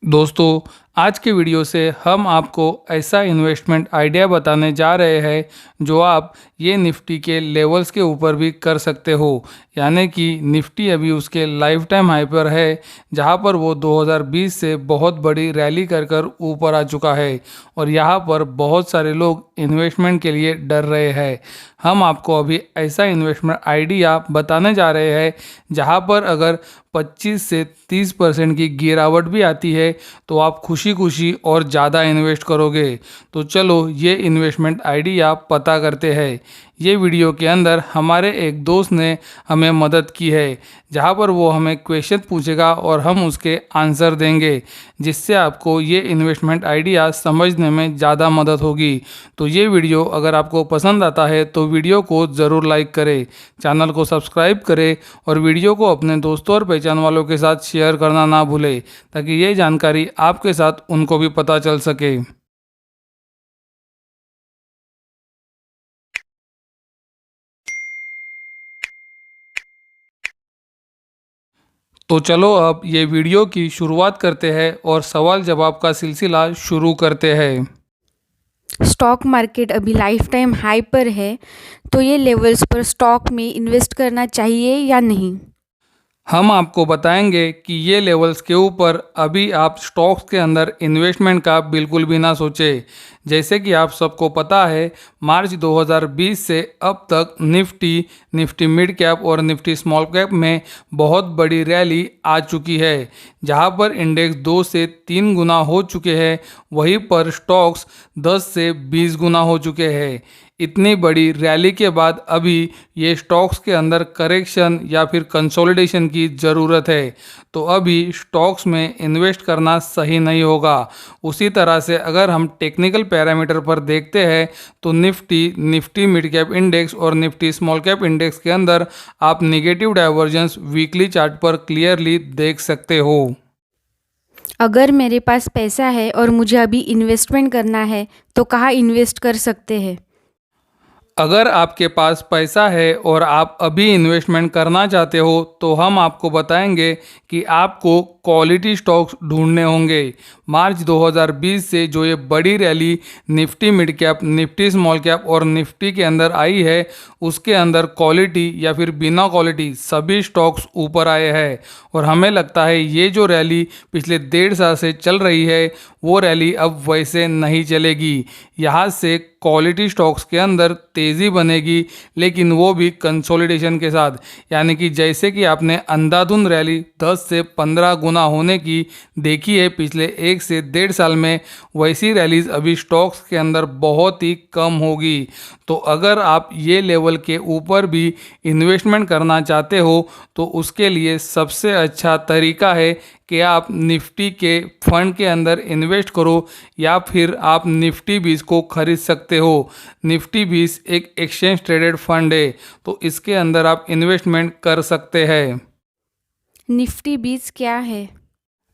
दोस्तों, आज के वीडियो से हम आपको ऐसा इन्वेस्टमेंट आइडिया बताने जा रहे हैं जो आप ये निफ्टी के लेवल्स के ऊपर भी कर सकते हो। यानी कि निफ्टी अभी उसके लाइफ टाइम हाई पर है, जहाँ पर वो 2020 से बहुत बड़ी रैली कर कर ऊपर आ चुका है और यहाँ पर बहुत सारे लोग इन्वेस्टमेंट के लिए डर रहे हैं। हम आपको अभी ऐसा इन्वेस्टमेंट आइडिया बताने जा रहे हैं जहाँ पर अगर 25 से 30% की गिरावट भी आती है तो आप खुशी खुशी और ज़्यादा इन्वेस्ट करोगे। तो चलो ये इन्वेस्टमेंट आइडिया पता करते हैं। ये वीडियो के अंदर हमारे एक दोस्त ने हमें मदद की है, जहाँ पर वो हमें क्वेश्चन पूछेगा और हम उसके आंसर देंगे, जिससे आपको ये इन्वेस्टमेंट आइडिया समझने में ज़्यादा मदद होगी। तो ये वीडियो अगर आपको पसंद आता है तो वीडियो को ज़रूर लाइक करें, चैनल को सब्सक्राइब करें और वीडियो को अपने दोस्तों और पहचान वालों के साथ शेयर करना ना भूलें, ताकि ये जानकारी आपके साथ उनको भी पता चल सके। तो चलो अब ये वीडियो की शुरुआत करते हैं और सवाल जवाब का सिलसिला शुरू करते हैं। स्टॉक मार्केट अभी लाइफ टाइम हाई पर है, तो ये लेवल्स पर स्टॉक में इन्वेस्ट करना चाहिए या नहीं। हम आपको बताएंगे कि ये लेवल्स के ऊपर अभी आप स्टॉक्स के अंदर इन्वेस्टमेंट का बिल्कुल भी ना सोचें। जैसे कि आप सबको पता है, मार्च 2020 से अब तक निफ्टी मिड कैप और निफ्टी स्मॉल कैप में बहुत बड़ी रैली आ चुकी है, जहां पर इंडेक्स 2 से 3 गुना हो चुके हैं, वहीं पर स्टॉक्स 10 से 20 गुना हो चुके हैं। इतनी बड़ी रैली के बाद अभी ये स्टॉक्स के अंदर करेक्शन या फिर कंसोलिडेशन की ज़रूरत है, तो अभी स्टॉक्स में इन्वेस्ट करना सही नहीं होगा। उसी तरह से अगर हम टेक्निकल पैरामीटर पर देखते हैं तो निफ्टी मिड कैप इंडेक्स और निफ्टी स्मॉल कैप इंडेक्स के अंदर आप निगेटिव डाइवर्जेंस वीकली चार्ट पर क्लियरली देख सकते हो। अगर मेरे पास पैसा है और मुझे अभी इन्वेस्टमेंट करना है, तो कहाँ इन्वेस्ट कर सकते हैं। अगर आपके पास पैसा है और आप अभी इन्वेस्टमेंट करना चाहते हो तो हम आपको बताएंगे कि आपको क्वालिटी स्टॉक्स ढूंढने होंगे। मार्च 2020 से जो ये बड़ी rally Nifty mid cap, Nifty small cap और निफ्टी के अंदर आई है, उसके अंदर क्वालिटी या फिर बिना क्वालिटी सभी स्टॉक्स ऊपर आए हैं और हमें लगता है ये जो रैली पिछले 1.5 साल से चल रही है वो रैली अब वैसे नहीं चलेगी। यहाँ से क्वालिटी स्टॉक्स के अंदर तेज़ी बनेगी, लेकिन वो भी कंसोलिडेशन के साथ। यानी कि जैसे कि आपने अंधाधुंध रैली 10 से 15 गुना होने की देखी है पिछले 1 से 1.5 साल में, वैसी रैलीज अभी स्टॉक्स के अंदर बहुत ही कम होगी। तो अगर आप ये लेवल के ऊपर भी इन्वेस्टमेंट करना चाहते हो तो उसके लिए सबसे अच्छा तरीका है कि आप निफ्टी के फंड के अंदर इन्वेस्ट करो या फिर आप निफ्टी 20 को खरीद सकते हो। निफ्टी 20 एक एक्सचेंज ट्रेडेड फंड है, तो इसके अंदर आप इन्वेस्टमेंट कर सकते हैं। निफ्टी 20 क्या है।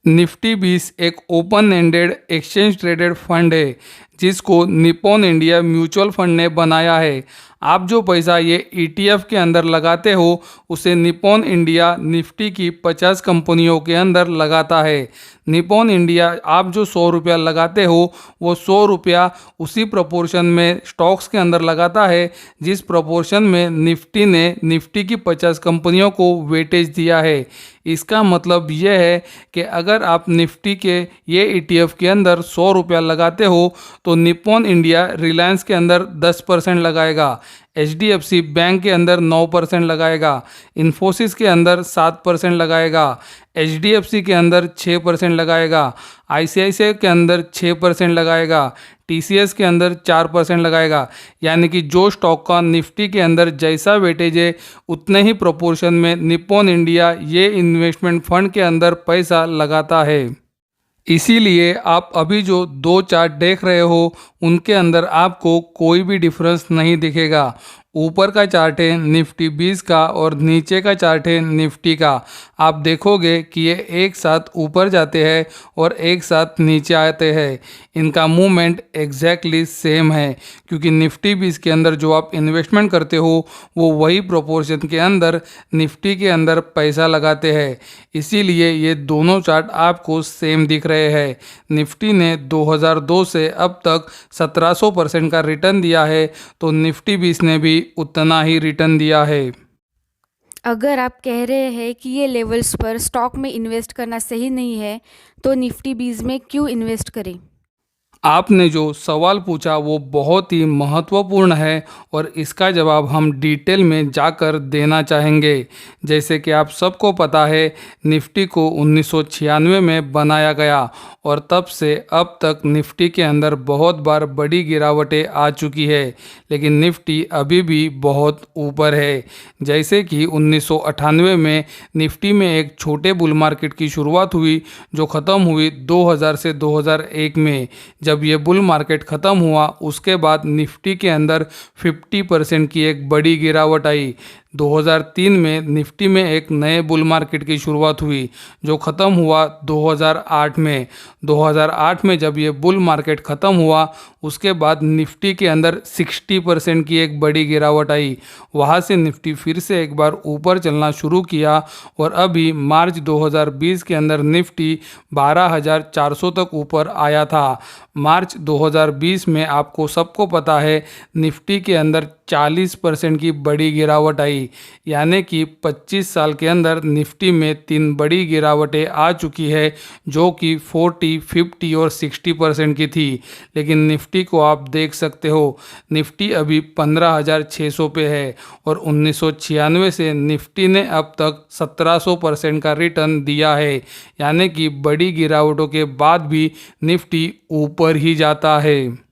निफ्टी 20 एक open ended exchange traded fund है, जिसको निप्पॉन इंडिया म्यूचुअल फंड ने बनाया है। आप जो पैसा ये ETF के अंदर लगाते हो उसे निप्पॉन इंडिया निफ्टी की 50 कंपनियों के अंदर लगाता है। निप्पॉन इंडिया आप जो 100 रुपया लगाते हो वो 100 रुपया उसी प्रोपोर्शन में स्टॉक्स के अंदर लगाता है जिस प्रोपोर्शन में निफ्टी ने निफ्टी की 50 कंपनियों को वेटेज दिया है। इसका मतलब यह है कि अगर आप निफ्टी के ये ETF के अंदर 100 रुपया लगाते हो तो निप्पॉन इंडिया रिलायंस के अंदर 10% लगाएगा, HDFC बैंक के अंदर 9% लगाएगा, इन्फोसिस के अंदर 7% लगाएगा, HDFC के अंदर 6% लगाएगा, ICICI के अंदर 6% लगाएगा, TCS के अंदर 4% लगाएगा। यानी कि जो स्टॉक का निफ्टी के अंदर जैसा वेटेज है उतने ही प्रोपोर्शन में निप्पॉन इंडिया ये इन्वेस्टमेंट फंड के अंदर पैसा लगाता है। इसीलिए आप अभी जो 2 चार्ट देख रहे हो उनके अंदर आपको कोई भी डिफरेंस नहीं दिखेगा। ऊपर का चार्ट है निफ्टी 20 का और नीचे का चार्ट है निफ्टी का। आप देखोगे कि ये एक साथ ऊपर जाते हैं और एक साथ नीचे आते हैं। इनका मूवमेंट एग्जैक्टली सेम है, क्योंकि निफ्टी 20 के अंदर जो आप इन्वेस्टमेंट करते हो वो वही प्रोपोर्शन के अंदर निफ्टी के अंदर पैसा लगाते हैं। इसीलिए ये दोनों चार्ट आपको सेम दिख रहे हैं। निफ्टी ने 2002 से अब तक 1700% का रिटर्न दिया है, तो निफ्टी 20 ने भी उतना ही रिटर्न दिया है। अगर आप कह रहे हैं कि ये लेवल्स पर स्टॉक में इन्वेस्ट करना सही नहीं है, तो निफ्टी 20 में क्यों इन्वेस्ट करें? आपने जो सवाल पूछा वो बहुत ही महत्वपूर्ण है और इसका जवाब हम डिटेल में जाकर देना चाहेंगे। जैसे कि आप सबको पता है, निफ्टी को 1996 में बनाया गया और तब से अब तक निफ्टी के अंदर बहुत बार बड़ी गिरावटें आ चुकी है, लेकिन निफ्टी अभी भी बहुत ऊपर है। जैसे कि 1998 में निफ्टी में एक छोटे बुल मार्केट की शुरुआत हुई जो ख़त्म हुई 2000 से 2001 में। जब ये बुल मार्केट ख़त्म हुआ उसके बाद निफ्टी के अंदर 50% की एक बड़ी गिरावट आई। 2003 में निफ्टी में एक नए बुल मार्केट की शुरुआत हुई जो ख़त्म हुआ 2008 में। 2008 में जब ये बुल मार्केट ख़त्म हुआ उसके बाद निफ्टी के अंदर 60% की एक बड़ी गिरावट आई। वहाँ से निफ्टी फिर से एक बार ऊपर चलना शुरू किया और अभी मार्च 2020 के अंदर निफ्टी 12,400 तक ऊपर आया था। मार्च 2020 में आपको सबको पता है निफ्टी के अंदर 40% की बड़ी गिरावट आई, यानी कि 25 साल के अंदर निफ्टी में 3 बड़ी गिरावटें आ चुकी है जो कि 40, 50 और 60% की थी। लेकिन निफ्टी को आप देख सकते हो, निफ्टी अभी 15,600 पे है और 1996 से निफ्टी ने अब तक 1700% का रिटर्न दिया है, यानी कि बड़ी गिरावटों के बाद भी निफ्टी ऊपर ही जाता है।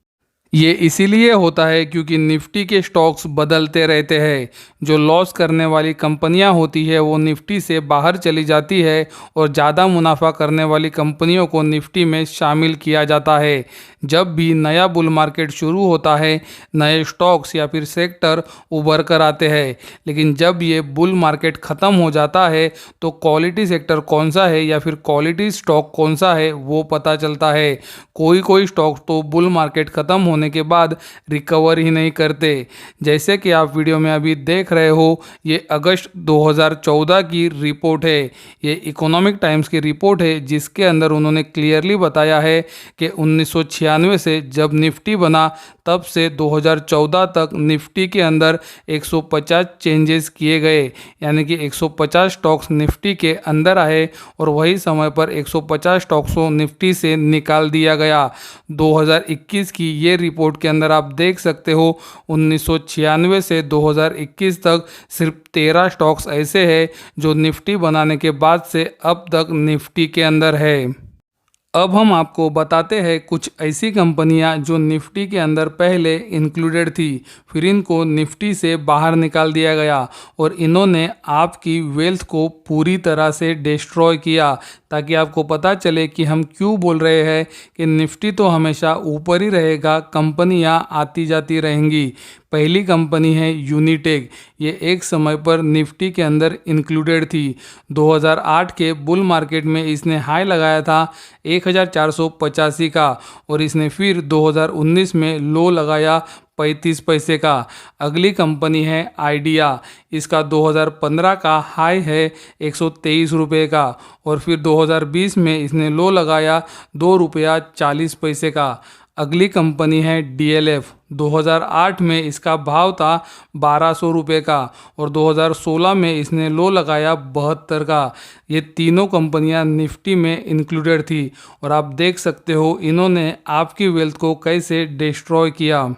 ये इसीलिए होता है क्योंकि निफ्टी के स्टॉक्स बदलते रहते हैं। जो लॉस करने वाली कंपनियां होती है वो निफ्टी से बाहर चली जाती है और ज़्यादा मुनाफा करने वाली कंपनियों को निफ्टी में शामिल किया जाता है। जब भी नया बुल मार्केट शुरू होता है नए स्टॉक्स या फिर सेक्टर उभर कर आते हैं, लेकिन जब ये बुल मार्केट ख़त्म हो जाता है तो क्वालिटी सेक्टर कौन सा है या फिर क्वालिटी स्टॉक कौन सा है वो पता चलता है। कोई स्टॉक तो बुल मार्केट ख़त्म होने के बाद रिकवर ही नहीं करते। जैसे कि आप वीडियो में अभी देख रहे हो, ये अगस्त 2014 की रिपोर्ट है। ये इकोनॉमिक टाइम्स की रिपोर्ट है जिसके अंदर उन्होंने क्लियरली बताया है कि 1996 से जब निफ्टी बना तब से 2014 तक निफ्टी के अंदर 150 चेंजेस किए गए, यानी कि 150 स्टॉक्स निफ्टी के अंदर आए और वही समय पर 150 स्टॉक्स को निफ्टी से निकाल दिया गया। 2021 की ये रिपोर्ट के अंदर आप देख सकते हो 1996 से 2021 तक सिर्फ 13 स्टॉक्स ऐसे हैं जो निफ्टी बनाने के बाद से अब तक निफ्टी के अंदर है। अब हम आपको बताते हैं कुछ ऐसी कंपनियां जो निफ्टी के अंदर पहले इंक्लूडेड थी, फिर इनको निफ्टी से बाहर निकाल दिया गया और इन्होंने आपकी वेल्थ को पूरी तरह से डिस्ट्रॉय किया, ताकि आपको पता चले कि हम क्यों बोल रहे हैं कि निफ्टी तो हमेशा ऊपर ही रहेगा, कंपनियां आती जाती रहेंगी। पहली कंपनी है यूनिटेक। ये एक समय पर निफ्टी के अंदर इंक्लूडेड थी। 2008 के बुल मार्केट में इसने हाई लगाया था 1485 का और इसने फिर 2019 में लो लगाया 35 पैसे का। अगली कंपनी है आइडिया। इसका 2015 का हाई है 123 रुपये का और फिर 2020 में इसने लो लगाया 2 रुपया 40 पैसे का। अगली कंपनी है डीएलएफ। 2008 में इसका भाव था 1200 रुपये का और 2016 में इसने लो लगाया 72 का। ये तीनों कंपनियां निफ्टी में इंक्लूडेड थी और आप देख सकते हो इन्होंने आपकी वेल्थ को कैसे डिस्ट्रॉय किया।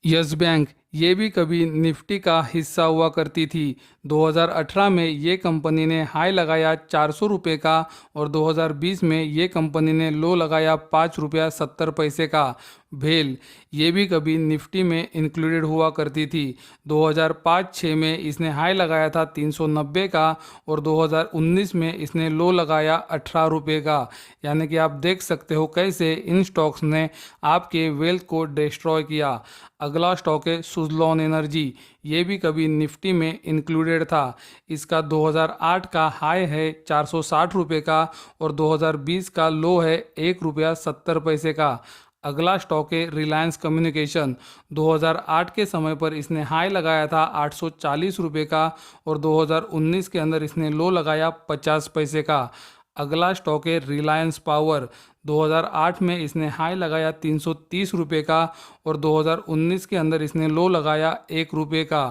यस बैंक, ये भी कभी निफ्टी का हिस्सा हुआ करती थी। 2018 में ये कंपनी ने हाई लगाया 400 रुपये का और 2020 में ये कंपनी ने लो लगाया 5 रुपया 70 पैसे का। भेल, ये भी कभी निफ्टी में इंक्लूडेड हुआ करती थी। 2005-06 में इसने हाई लगाया था 390 का और 2019 में इसने लो लगाया 18 रुपये का। यानी कि आप देख सकते हो कैसे इन स्टॉक्स ने आपके वेल्थ को डिस्ट्रॉय किया। अगला स्टॉक है सुज़लॉन एनर्जी। ये भी कभी निफ्टी में इंक्लूडेड था। इसका 2008 का हाई है 460 रुपये का और 2020 का लो है 1 रुपया 70 पैसे का। अगला स्टॉक है रिलायंस कम्युनिकेशन। 2008 के समय पर इसने हाई लगाया था 840 रुपये का और 2019 के अंदर इसने लो लगाया 50 पैसे का। अगला स्टॉक है रिलायंस पावर। 2008 में इसने हाई लगाया 330 रुपये का और 2019 के अंदर इसने लो लगाया 1 रुपये का।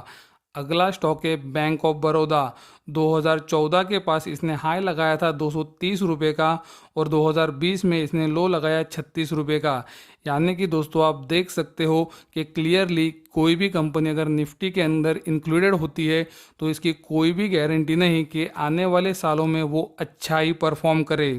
अगला स्टॉक है बैंक ऑफ बड़ौदा। 2014 के पास इसने हाई लगाया था 230 रुपये का और 2020 में इसने लो लगाया 36 रुपये का। यानी कि दोस्तों आप देख सकते हो कि क्लियरली कोई भी कंपनी अगर निफ्टी के अंदर इंक्लूडेड होती है तो इसकी कोई भी गारंटी नहीं कि आने वाले सालों में वो अच्छा ही परफॉर्म करे।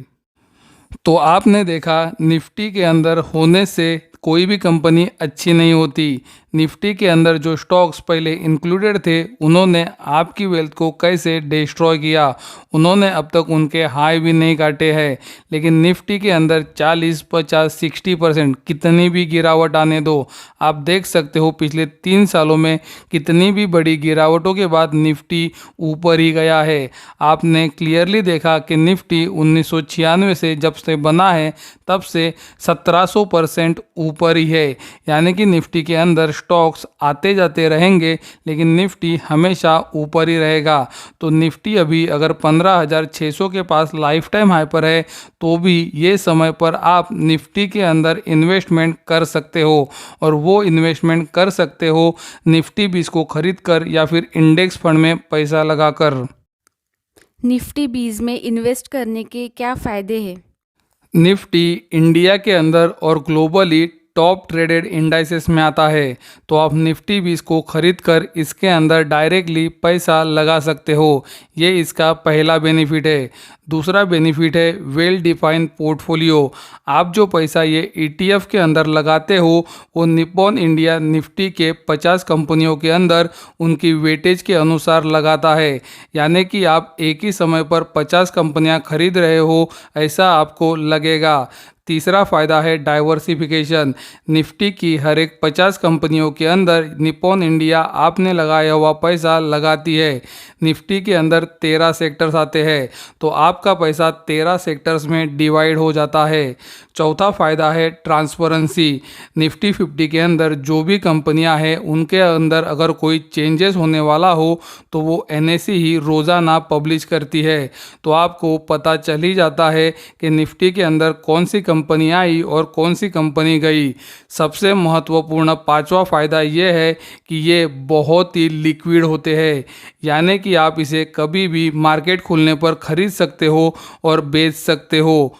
तो आपने देखा निफ्टी के अंदर होने से कोई भी कंपनी अच्छी नहीं होती। निफ्टी के अंदर जो स्टॉक्स पहले इंक्लूडेड थे उन्होंने आपकी वेल्थ को कैसे डिस्ट्रॉय किया, उन्होंने अब तक उनके हाई भी नहीं काटे हैं। लेकिन निफ्टी के अंदर 40, 50, 60% कितनी भी गिरावट आने दो, आप देख सकते हो पिछले 3 सालों में कितनी भी बड़ी गिरावटों के बाद निफ्टी ऊपर ही गया है। आपने क्लियरली देखा कि निफ्टी 1996 से जब से बना है तब से 1700% ऊपर ही है। यानी कि निफ्टी के अंदर स्टॉक्स आते जाते रहेंगे लेकिन निफ्टी हमेशा ऊपर ही रहेगा। तो निफ्टी अभी अगर 15,600 के पास लाइफ टाइम हाई पर है तो भी ये समय पर आप निफ्टी के अंदर इन्वेस्टमेंट कर सकते हो और वो इन्वेस्टमेंट कर सकते हो निफ्टी 20 को खरीद कर या फिर इंडेक्स फंड में पैसा लगाकर। निफ्टी 20 में इन्वेस्ट करने के क्या फ़ायदे हैं? निफ्टी इंडिया के अंदर और ग्लोबली टॉप ट्रेडेड इंडाइसेस में आता है। तो आप निफ्टी 20 को खरीद कर इसके अंदर डायरेक्टली पैसा लगा सकते हो। ये इसका पहला बेनिफिट है। दूसरा बेनिफिट है वेल डिफाइंड पोर्टफोलियो। आप जो पैसा ये ETF के अंदर लगाते हो वो निप्पॉन इंडिया निफ्टी के 50 कंपनियों के अंदर उनकी वेटेज के अनुसार लगाता है। यानी कि आप एक ही समय पर 50 कंपनियां खरीद रहे हो ऐसा आपको लगेगा। तीसरा फ़ायदा है डाइवर्सिफिकेशन। निफ्टी की हर एक 50 कंपनियों के अंदर निप्पॉन इंडिया आपने लगाया हुआ पैसा लगाती है। निफ्टी के अंदर 13 सेक्टर्स आते हैं तो आपका पैसा 13 सेक्टर्स में डिवाइड हो जाता है। चौथा फ़ायदा है ट्रांसपेरेंसी। निफ्टी 50 के अंदर जो भी कंपनियां हैं उनके अंदर अगर कोई चेंजेस होने वाला हो तो वो NSE ही रोज़ाना पब्लिश करती है। तो आपको पता चल ही जाता है कि निफ्टी के अंदर कौन सी कंपनी आई और कौन सी कंपनी गई। सबसे महत्वपूर्ण पांचवा फ़ायदा ये है कि ये बहुत ही लिक्विड होते हैं। यानी कि आप इसे कभी भी मार्केट खुलने पर खरीद सकते हो और बेच सकते हो।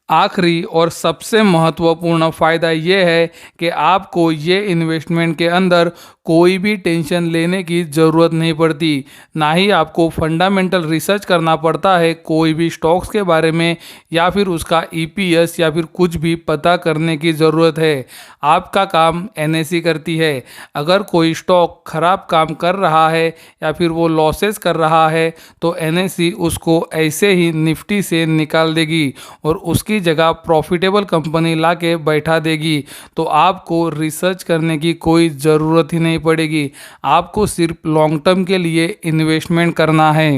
आखिरी और सबसे महत्वपूर्ण फ़ायदा ये है कि आपको ये इन्वेस्टमेंट के अंदर कोई भी टेंशन लेने की ज़रूरत नहीं पड़ती। ना ही आपको फंडामेंटल रिसर्च करना पड़ता है कोई भी स्टॉक्स के बारे में या फिर उसका EPS या फिर कुछ भी पता करने की ज़रूरत है। आपका काम NSE करती है। अगर कोई स्टॉक ख़राब काम कर रहा है या फिर वो लॉसेस कर रहा है तो NSE उसको ऐसे ही निफ्टी से निकाल देगी और उसकी जगह प्रॉफिटेबल कंपनी लाके बैठा देगी। तो आपको रिसर्च करने की कोई ज़रूरत ही नहीं पड़ेगी। आपको सिर्फ लॉन्ग टर्म के लिए इन्वेस्टमेंट करना है।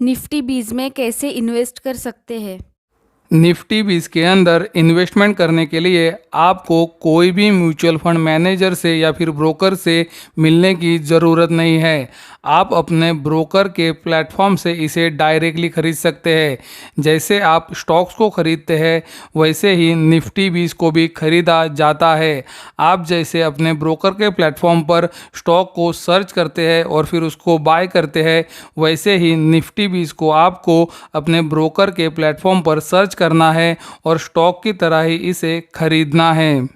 निफ्टी 20 में कैसे इन्वेस्ट कर सकते हैं? निफ्टी 20 के अंदर इन्वेस्टमेंट करने के लिए आपको कोई भी म्यूचुअल फंड मैनेजर से या फिर ब्रोकर से मिलने की ज़रूरत नहीं है। आप अपने ब्रोकर के प्लेटफॉर्म से इसे डायरेक्टली खरीद सकते हैं। जैसे आप स्टॉक्स को खरीदते हैं वैसे ही निफ्टी 20 को भी खरीदा जाता है। आप जैसे अपने ब्रोकर के प्लेटफॉर्म पर स्टॉक को सर्च करते हैं और फिर उसको बाय करते हैं वैसे ही निफ्टी 20 को आपको अपने ब्रोकर के प्लेटफॉर्म पर सर्च करना है और स्टॉक की तरह ही इसे खरीदना है।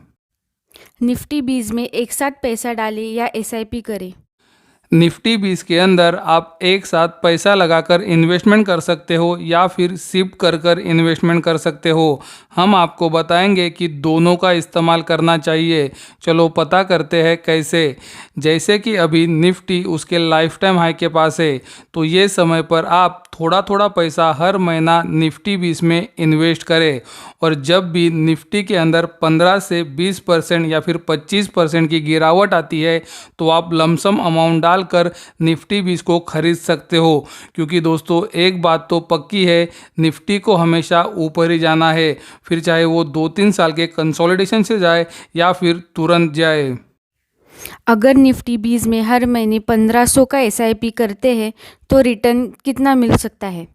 निफ्टी 20 में एक साथ पैसा डालें या SIP करें? निफ्टी 20 के अंदर आप एक साथ पैसा लगाकर इन्वेस्टमेंट कर सकते हो या फिर सिप कर कर इन्वेस्टमेंट कर सकते हो। हम आपको बताएंगे कि दोनों का इस्तेमाल करना चाहिए। चलो पता करते हैं कैसे। जैसे कि अभी निफ्टी उसके लाइफ टाइम हाई के पास है, तो ये समय पर आप थोड़ा थोड़ा पैसा हर महीना निफ्टी 20 में इन्वेस्ट करें और जब भी निफ्टी के अंदर 15 से 20% या फिर 25% की गिरावट आती है तो आप लमसम अमाउंट डालकर निफ्टी 20 को खरीद सकते हो। क्योंकि दोस्तों एक बात तो पक्की है, निफ्टी को हमेशा ऊपर ही जाना है, फिर चाहे वो 2-3 साल के कंसोलिडेशन से जाए या फिर तुरंत जाए। अगर निफ्टी 20 में हर महीने 1500 का SIP करते हैं तो रिटर्न कितना मिल सकता है?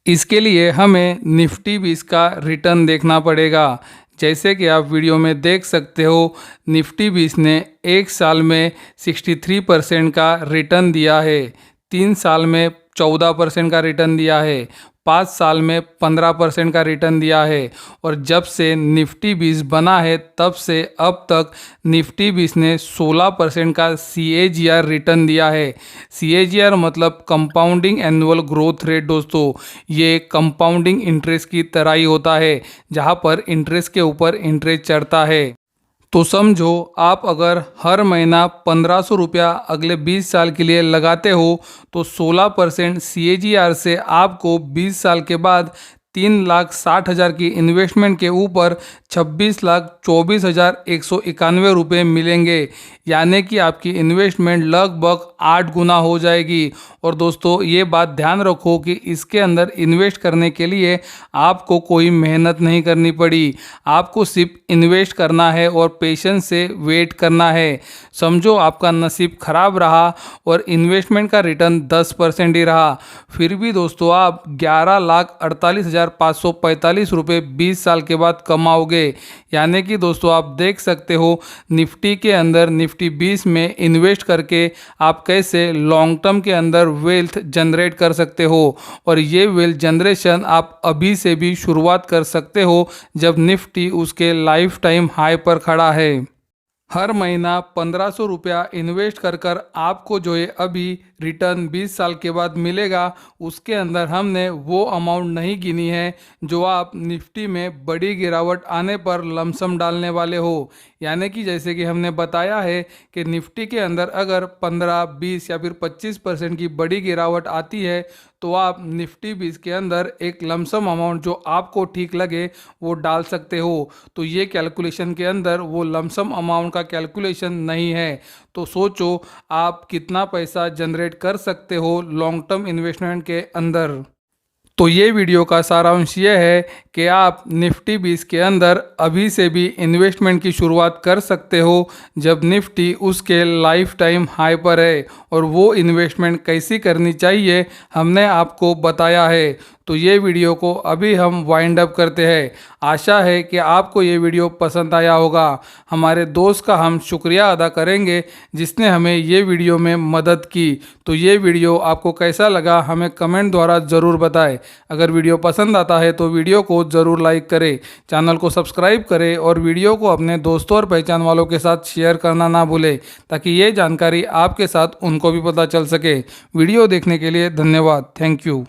इसके लिए हमें निफ्टी 20 का रिटर्न देखना पड़ेगा। जैसे कि आप वीडियो में देख सकते हो, निफ्टी 20 ने एक साल में 63% का रिटर्न दिया है, 3 साल में 14% का रिटर्न दिया है, 5 साल में 15% का रिटर्न दिया है और जब से निफ्टी 20 बना है तब से अब तक निफ्टी 20 ने 16% का CAGR रिटर्न दिया है। CAGR मतलब कंपाउंडिंग एनुअल ग्रोथ रेट दोस्तों। ये कंपाउंडिंग इंटरेस्ट की तरह ही होता है, जहाँ पर इंटरेस्ट के ऊपर इंटरेस्ट चढ़ता है। तो समझो आप अगर हर महीना 1500 रुपया अगले 20 साल के लिए लगाते हो तो 16% CAGR से आपको 20 साल के बाद 3,60,000 की इन्वेस्टमेंट के ऊपर 26,24,191 रुपये मिलेंगे। यानी कि आपकी इन्वेस्टमेंट लगभग 8 गुना हो जाएगी। और दोस्तों ये बात ध्यान रखो कि इसके अंदर इन्वेस्ट करने के लिए आपको कोई मेहनत नहीं करनी पड़ी, आपको सिर्फ इन्वेस्ट करना है और पेशेंस से वेट करना है। समझो आपका नसीब खराब रहा और इन्वेस्टमेंट का रिटर्न 10% ही रहा, फिर भी दोस्तों आप 11,48,545 रुपये 20 साल के बाद कमाओगे। यानी कि दोस्तों आप देख सकते हो निफ्टी के अंदर निफ्टी 20 में इन्वेस्ट करके आप कैसे लॉन्ग टर्म के अंदर वेल्थ जनरेट कर सकते हो। और ये वेल्थ जनरेशन आप अभी से भी शुरुआत कर सकते हो जब निफ्टी उसके लाइफ टाइम हाई पर खड़ा है। हर महीना 1500 रुपया इन्वेस्ट कर कर आपको जो है अभी रिटर्न 20 साल के बाद मिलेगा, उसके अंदर हमने वो अमाउंट नहीं गिनी है जो आप निफ्टी में बड़ी गिरावट आने पर लमसम डालने वाले हो। यानी कि जैसे कि हमने बताया है कि निफ्टी के अंदर अगर 15, 20 या फिर 25% की बड़ी गिरावट आती है तो आप निफ्टी 20 के अंदर एक लमसम अमाउंट जो आपको ठीक लगे वो डाल सकते हो। तो ये कैलकुलेशन के अंदर वो लमसम अमाउंट का कैलकुलेशन नहीं है। तो सोचो आप कितना पैसा जनरेट कर सकते हो लॉन्ग टर्म इन्वेस्टमेंट के अंदर। तो ये वीडियो का सारांश ये है कि आप निफ्टी 20 के अंदर अभी से भी इन्वेस्टमेंट की शुरुआत कर सकते हो जब निफ्टी उसके लाइफ टाइम हाई पर है। और वो इन्वेस्टमेंट कैसी करनी चाहिए हमने आपको बताया है। तो ये वीडियो को अभी हम वाइंड अप करते हैं। आशा है कि आपको ये वीडियो पसंद आया होगा। हमारे दोस्त का हम शुक्रिया अदा करेंगे जिसने हमें ये वीडियो में मदद की। तो ये वीडियो आपको कैसा लगा हमें कमेंट द्वारा ज़रूर बताएं। अगर वीडियो पसंद आता है तो वीडियो को ज़रूर लाइक करें, चैनल को सब्सक्राइब करें और वीडियो को अपने दोस्तों और पहचान वालों के साथ शेयर करना ना भूलें ताकि ये जानकारी आपके साथ उनको भी पता चल सके। वीडियो देखने के लिए धन्यवाद। Thank you.